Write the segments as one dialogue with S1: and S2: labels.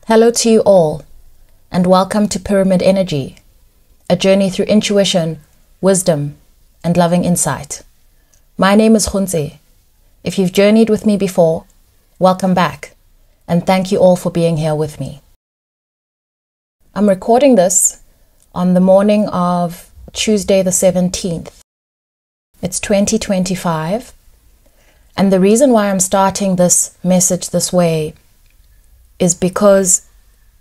S1: Hello to you all, and welcome to Pyramid Energy, a journey through intuition, wisdom, and loving insight. My name is Gontse. If you've journeyed with me before, welcome back, and thank you all for being here with me. I'm recording this on the morning of Tuesday the 17th. It's 2025, and the reason why I'm starting this message this way is because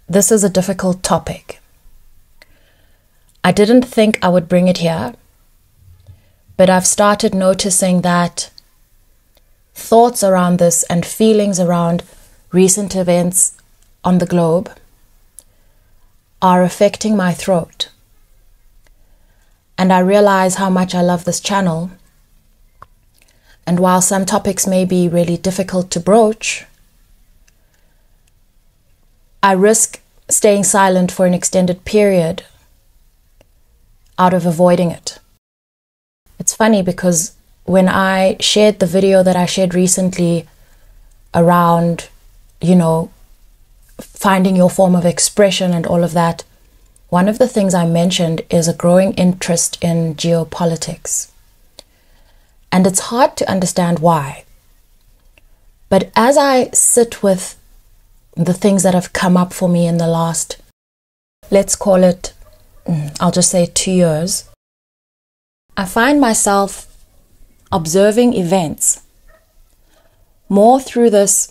S1: this is a difficult topic. I didn't think I would bring it here, but I've started noticing that thoughts around this and feelings around recent events on the globe are affecting my throat. And I realize how much I love this channel. And while some topics may be really difficult to broach, I risk staying silent for an extended period out of avoiding it. It's funny because when I shared the video that I shared recently around, finding your form of expression and all of that, one of the things I mentioned is a growing interest in geopolitics. And it's hard to understand why. But as I sit with the things that have come up for me in the last, let's call it, I'll just say 2 years, I find myself observing events more through this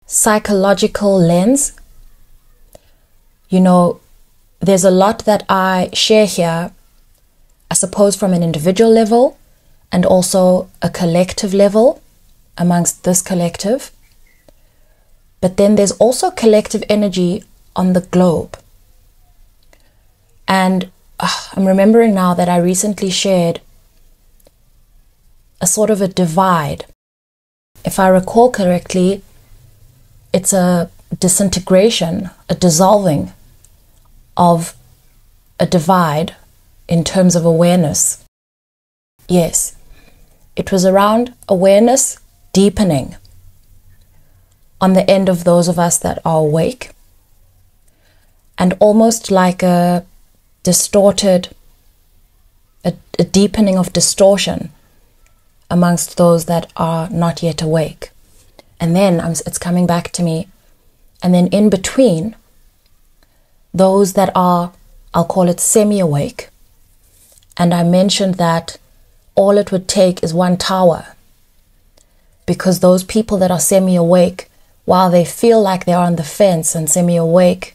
S1: psychological lens. There's a lot that I share here, I suppose, from an individual level and also a collective level amongst this collective. But then there's also collective energy on the globe. And I'm remembering now that I recently shared a sort of a divide. If I recall correctly, it's a disintegration, a dissolving of a divide in terms of awareness. Yes, it was around awareness deepening on the end of those of us that are awake, and almost like a distorted, a deepening of distortion amongst those that are not yet awake. And then it's coming back to me, and then in between, those that are, I'll call it semi-awake, and I mentioned that all it would take is one tower, because those people that are semi-awake, while they feel like they're on the fence and semi-awake,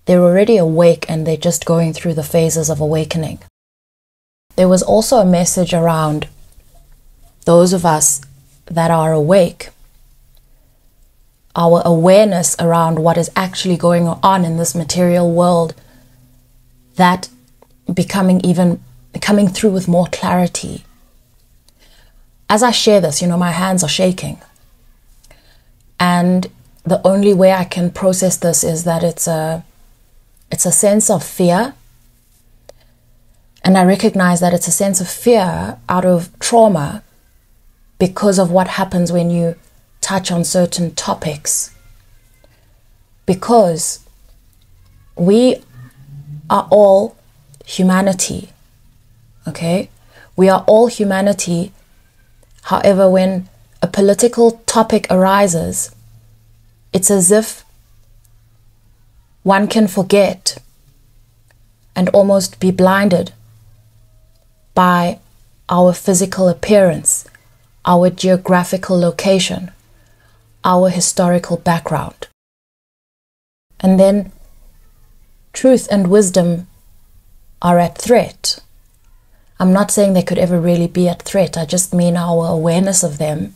S1: they're already awake and they're just going through the phases of awakening. There was also a message around those of us that are awake, our awareness around what is actually going on in this material world, that coming through with more clarity. As I share this, my hands are shaking. And the only way I can process this is that it's a sense of fear. And I recognize that it's a sense of fear out of trauma because of what happens when you touch on certain topics. Because we are all humanity, okay? We are all humanity. However, when a political topic arises, it's as if one can forget and almost be blinded by our physical appearance, our geographical location, our historical background. And then truth and wisdom are at threat. I'm not saying they could ever really be at threat. I just mean our awareness of them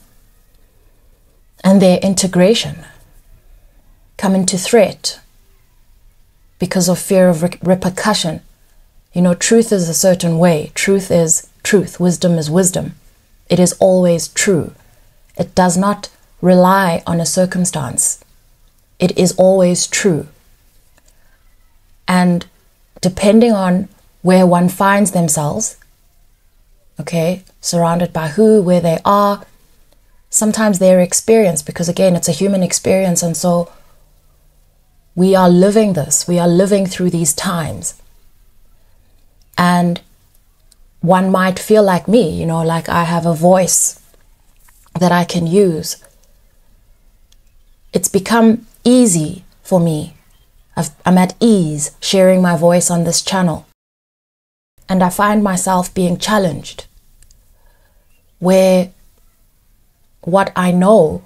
S1: and their integration come into threat because of fear of repercussion. Truth is a certain way. Truth is truth. Wisdom is wisdom. It is always true. It does not rely on a circumstance. It is always true. And depending on where one finds themselves, surrounded by who, where they are, sometimes their experience, because again, it's a human experience, and so We are living this. We are living through these times. And one might feel like me, you know, like I have a voice that I can use. It's become easy for me. I'm at ease sharing my voice on this channel. And I find myself being challenged where what I know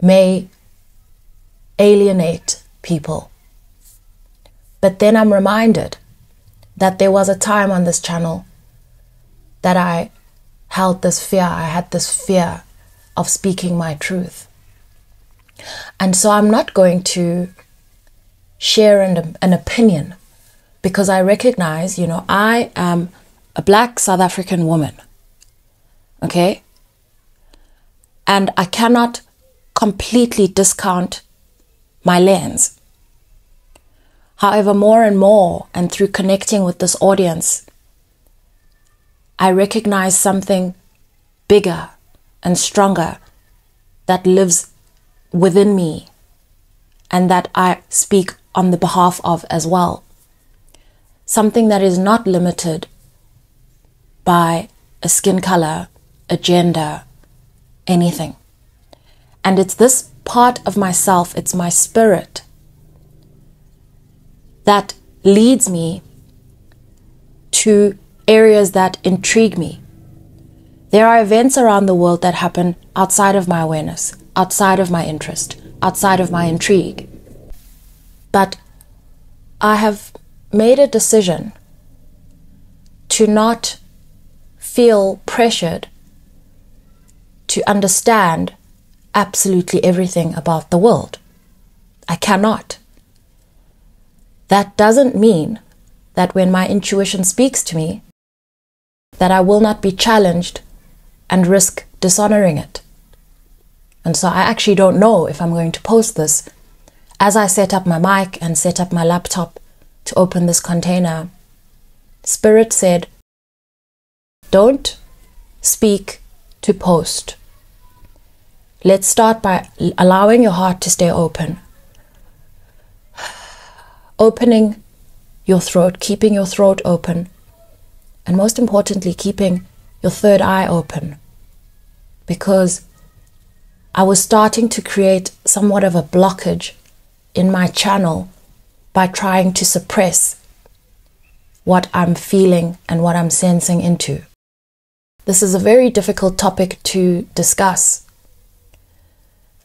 S1: may alienate people. But then I'm reminded that there was a time on this channel that I held this fear. I had this fear of speaking my truth. And so I'm not going to share an opinion, because I recognize, you know, I am a Black South African woman. Okay? And I cannot completely discount my lens. However, more and more, and through connecting with this audience, I recognize something bigger and stronger that lives within me and that I speak on the behalf of as well. Something that is not limited by a skin color, a gender, anything. And it's this part of myself, it's my spirit, that leads me to areas that intrigue me. There are events around the world that happen outside of my awareness, outside of my interest, outside of my intrigue. But I have made a decision to not feel pressured to understand absolutely everything about the world. I cannot. That doesn't mean that when my intuition speaks to me, that I will not be challenged and risk dishonoring it. And so I actually don't know if I'm going to post this. As I set up my mic and set up my laptop to open this container, Spirit said, don't speak to post. Let's start by allowing your heart to stay open. Opening your throat, keeping your throat open, and most importantly, keeping your third eye open. Because I was starting to create somewhat of a blockage in my channel by trying to suppress what I'm feeling and what I'm sensing into. This is a very difficult topic to discuss.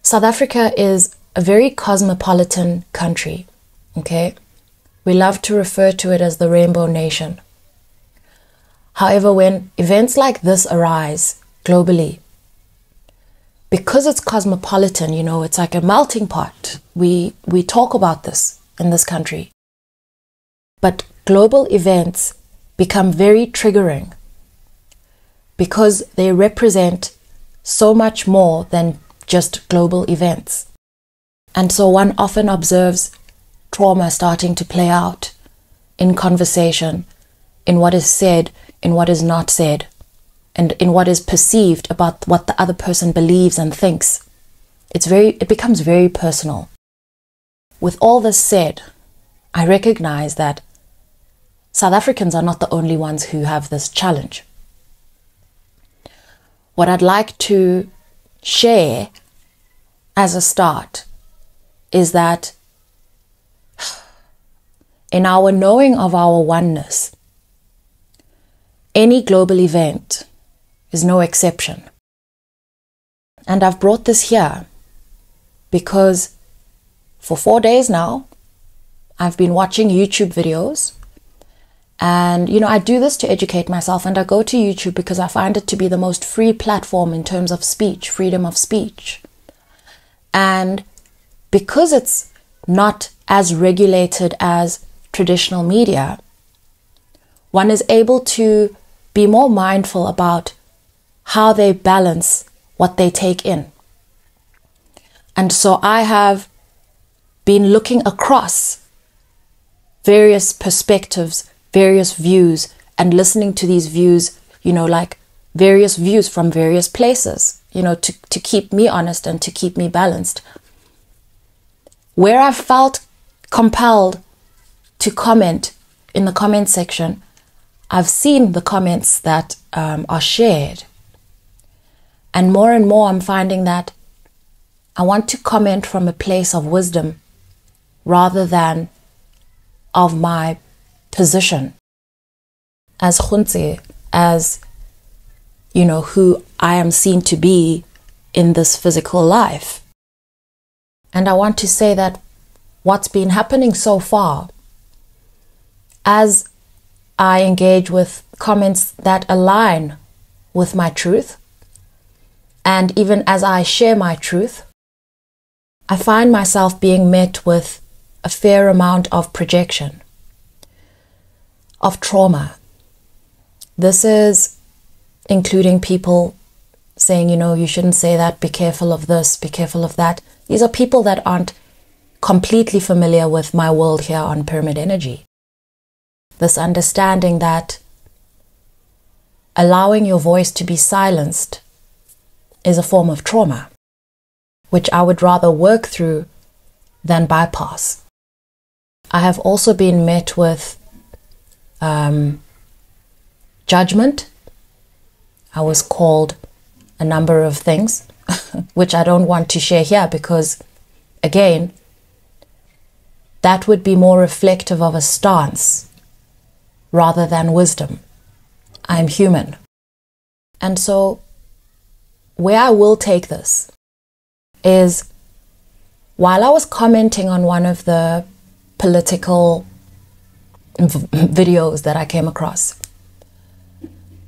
S1: South Africa is a very cosmopolitan country, okay? We love to refer to it as the Rainbow Nation. However, when events like this arise globally, because it's cosmopolitan, you know, it's like a melting pot. We talk about this in this country. But global events become very triggering because they represent so much more than just global events. And so one often observes trauma starting to play out in conversation, in what is said, in what is not said, and in what is perceived about what the other person believes and thinks. It becomes very personal. With all this said, I recognize that South Africans are not the only ones who have this challenge. What I'd like to share as a start is that in our knowing of our oneness, any global event is no exception. And I've brought this here because for 4 days now, I've been watching YouTube videos. And, you know, I do this to educate myself, and I go to YouTube because I find it to be the most free platform in terms of speech, freedom of speech. And because it's not as regulated as traditional media, one is able to be more mindful about how they balance what they take in. And so I have been looking across various perspectives, various views, and listening to these views, you know, like various views from various places, you know, to keep me honest and to keep me balanced. Where I felt compelled to comment in the comment section, I've seen the comments that are shared. And more I'm finding that I want to comment from a place of wisdom rather than of my position as Gontse, as, you know, who I am seen to be in this physical life. And I want to say that what's been happening so far, as I engage with comments that align with my truth, and even as I share my truth, I find myself being met with a fair amount of projection, of trauma. This is including people saying, you know, you shouldn't say that, be careful of this, be careful of that. These are people that aren't completely familiar with my world here on Pyramid Energy. This understanding that allowing your voice to be silenced is a form of trauma, which I would rather work through than bypass. I have also been met with judgment. I was called a number of things, which I don't want to share here because, again, that would be more reflective of a stance rather than wisdom. I'm human. And so, where I will take this is, while I was commenting on one of the political videos that I came across,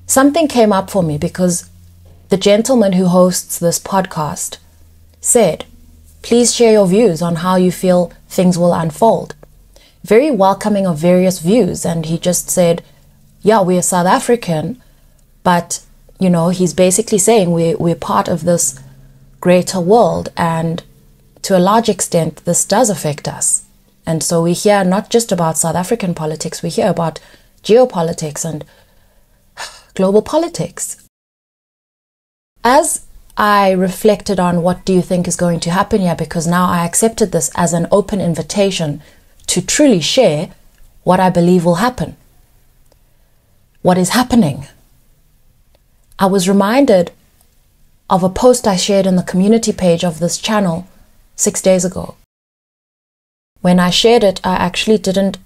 S1: something came up for me because the gentleman who hosts this podcast said, please share your views on how you feel things will unfold. Very welcoming of various views. And he just said, yeah, we're South African, but, you know, he's basically saying we're part of this greater world. And to a large extent, this does affect us. And so we hear not just about South African politics, we hear about geopolitics and global politics. As I reflected on what do you think is going to happen here, because now I accepted this as an open invitation to truly share what I believe will happen. What is happening? I was reminded of a post I shared in the community page of this channel 6 days ago. When I shared it, I actually didn't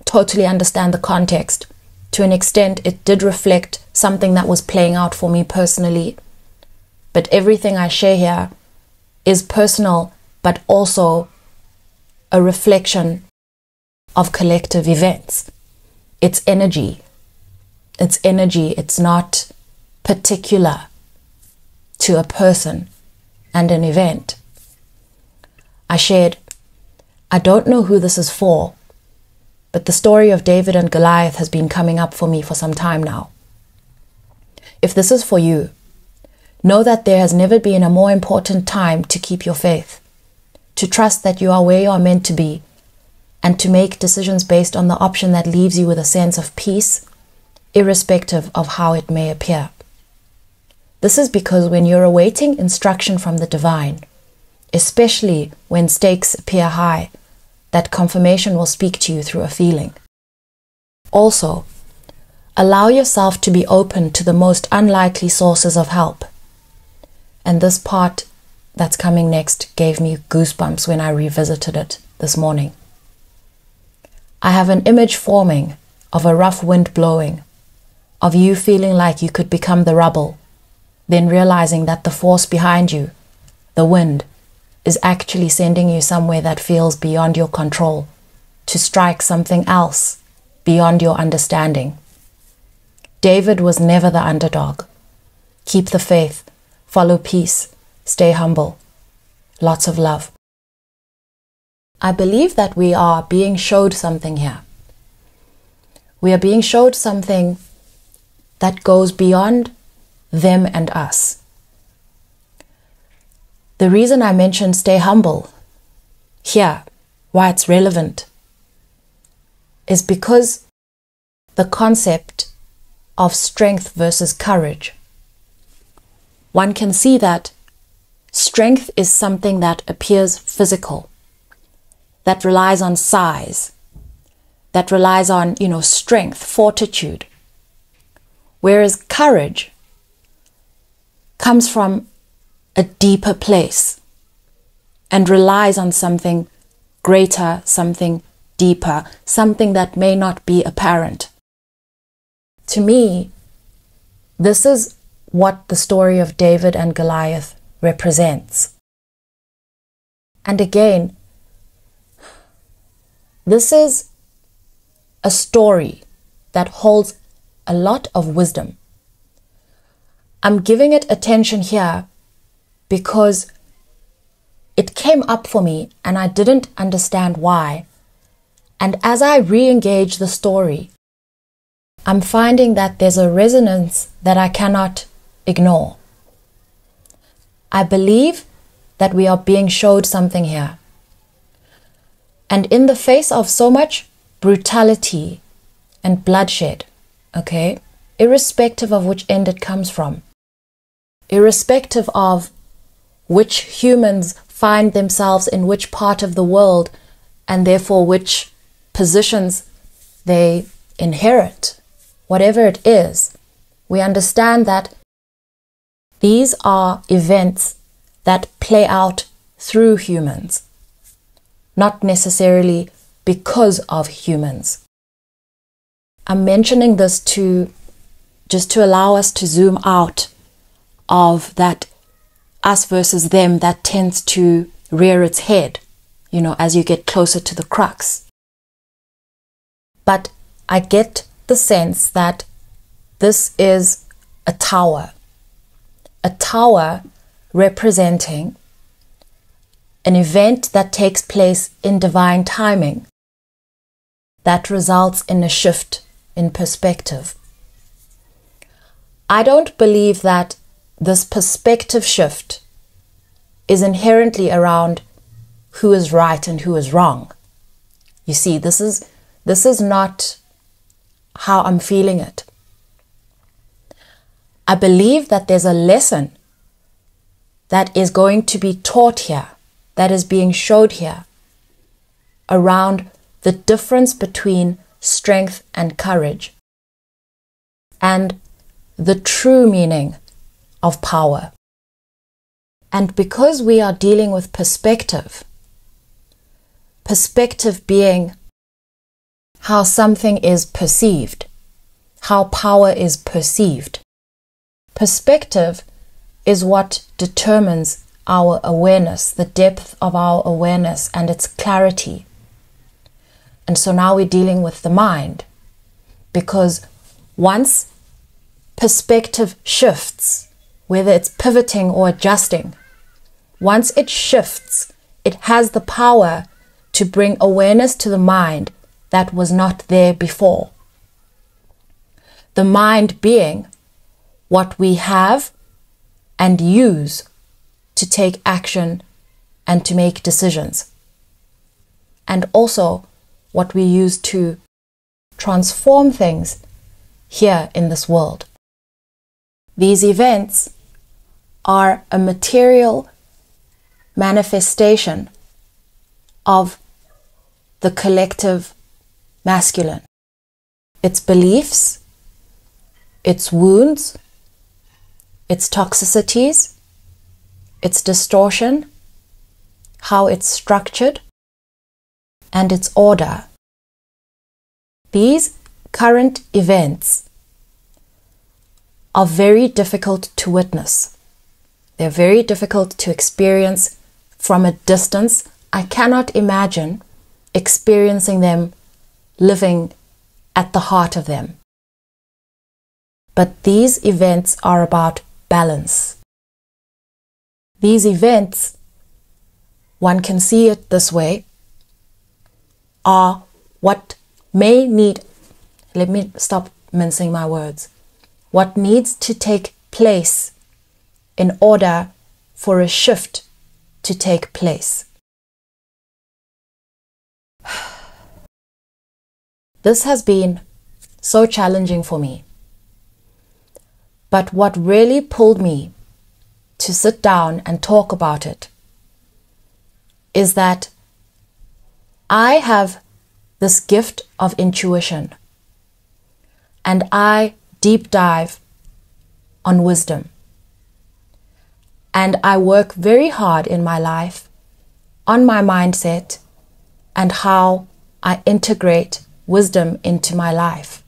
S1: totally understand the context. To an extent, it did reflect something that was playing out for me personally. But everything I share here is personal, but also a reflection of collective events. It's energy. It's energy. It's not particular to a person and an event. I shared, I don't know who this is for, but the story of David and Goliath has been coming up for me for some time now. If this is for you, know that there has never been a more important time to keep your faith, to trust that you are where you are meant to be, and to make decisions based on the option that leaves you with a sense of peace, irrespective of how it may appear. This is because when you're awaiting instruction from the divine, especially when stakes appear high, that confirmation will speak to you through a feeling. Also, allow yourself to be open to the most unlikely sources of help. And this part that's coming next gave me goosebumps when I revisited it this morning. I have an image forming of a rough wind blowing, of you feeling like you could become the rubble, then realizing that the force behind you, the wind, is actually sending you somewhere that feels beyond your control, to strike something else beyond your understanding. David was never the underdog. Keep the faith, follow peace, stay humble. Lots of love. I believe that we are being showed something here. We are being showed something that goes beyond them and us. The reason I mentioned stay humble here, why it's relevant, is because the concept of strength versus courage. One can see that strength is something that appears physical. that relies on size, that relies on, strength, fortitude. Whereas courage comes from a deeper place and relies on something greater, something deeper, something that may not be apparent. To me, this is what the story of David and Goliath represents. And again, this is a story that holds a lot of wisdom. I'm giving it attention here because it came up for me and I didn't understand why. And as I re-engage the story, I'm finding that there's a resonance that I cannot ignore. I believe that we are being showed something here. And in the face of so much brutality and bloodshed, okay, irrespective of which end it comes from, irrespective of which humans find themselves in which part of the world and therefore which positions they inherit, whatever it is, we understand that these are events that play out through humans, not necessarily because of humans. I'm mentioning this just to allow us to zoom out of that us versus them that tends to rear its head, as you get closer to the crux. But I get the sense that this is a tower representing an event that takes place in divine timing that results in a shift in perspective. I don't believe that this perspective shift is inherently around who is right and who is wrong. You see, this is not how I'm feeling it. I believe that there's a lesson that is going to be taught here, that is being showed here, around the difference between strength and courage and the true meaning of power. And because we are dealing with perspective being how something is perceived, how power is perceived. Perspective is what determines our awareness, the depth of our awareness and its clarity. And so now we're dealing with the mind, because once perspective shifts, whether it's pivoting or adjusting, once it shifts, it has the power to bring awareness to the mind that was not there before. The mind being what we have and use to take action and to make decisions, and also what we use to transform things here in this world. These events are a material manifestation of the collective masculine, its beliefs, its wounds, its toxicities, its distortion, how it's structured, and its order. These current events are very difficult to witness. They're very difficult to experience from a distance. I cannot imagine experiencing them, living at the heart of them. But these events are about balance. These events, one can see it this way, are what may need, let me stop mincing my words, what needs to take place in order for a shift to take place. This has been so challenging for me. But what really pulled me to sit down and talk about it is that I have this gift of intuition, and I deep dive on wisdom. And I work very hard in my life on my mindset and how I integrate wisdom into my life.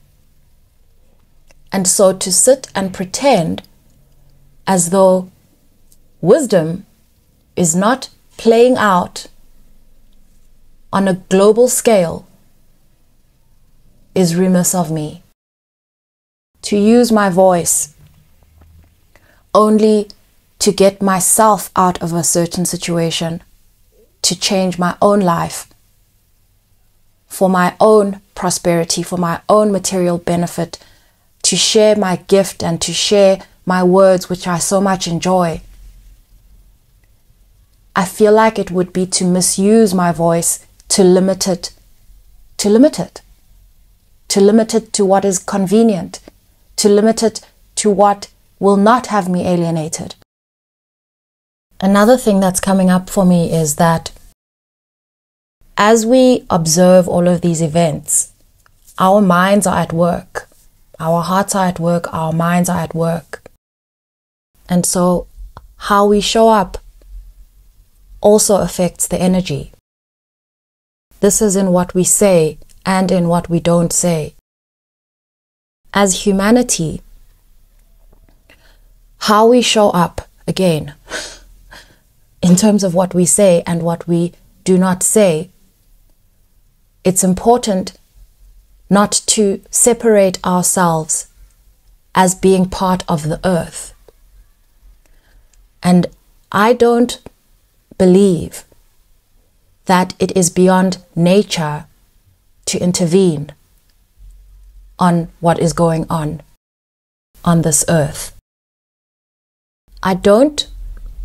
S1: And so to sit and pretend as though wisdom is not playing out on a global scale is remiss of me. To use my voice only to get myself out of a certain situation, to change my own life, for my own prosperity, for my own material benefit, to share my gift and to share my words, which I so much enjoy. I feel like it would be to misuse my voice, to limit it to what is convenient, to limit it to what will not have me alienated. Another thing that's coming up for me is that as we observe all of these events, our minds are at work, our hearts are at work, our minds are at work. And so how we show up also affects the energy. This is in what we say and in what we don't say. As humanity, how we show up, again, in terms of what we say and what we do not say, it's important not to separate ourselves as being part of the earth. And I don't believe that it is beyond nature to intervene on what is going on this earth. I don't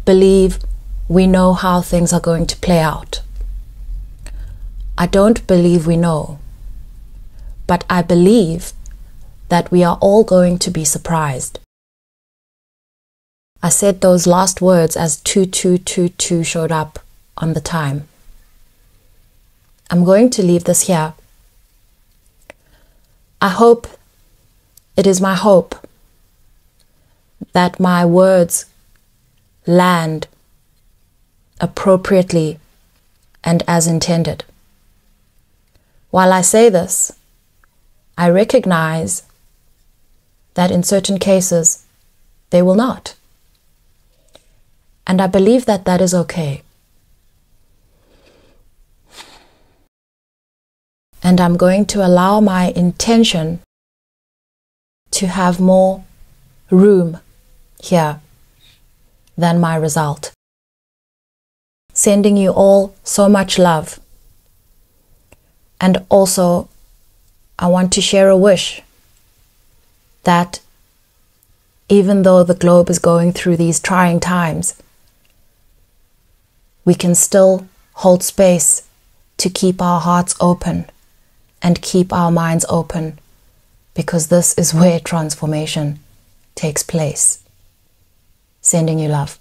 S1: believe we know how things are going to play out. I don't believe we know. But I believe that we are all going to be surprised. I said those last words as 2222 showed up on the time. I'm going to leave this here. I hope, it is my hope, that my words land appropriately and as intended. While I say this, I recognize that in certain cases they will not. And I believe that that is okay. And I'm going to allow my intention to have more room here than my result. Sending you all so much love. And also, I want to share a wish that even though the globe is going through these trying times, we can still hold space to keep our hearts open and keep our minds open, because this is where transformation takes place. Sending you love.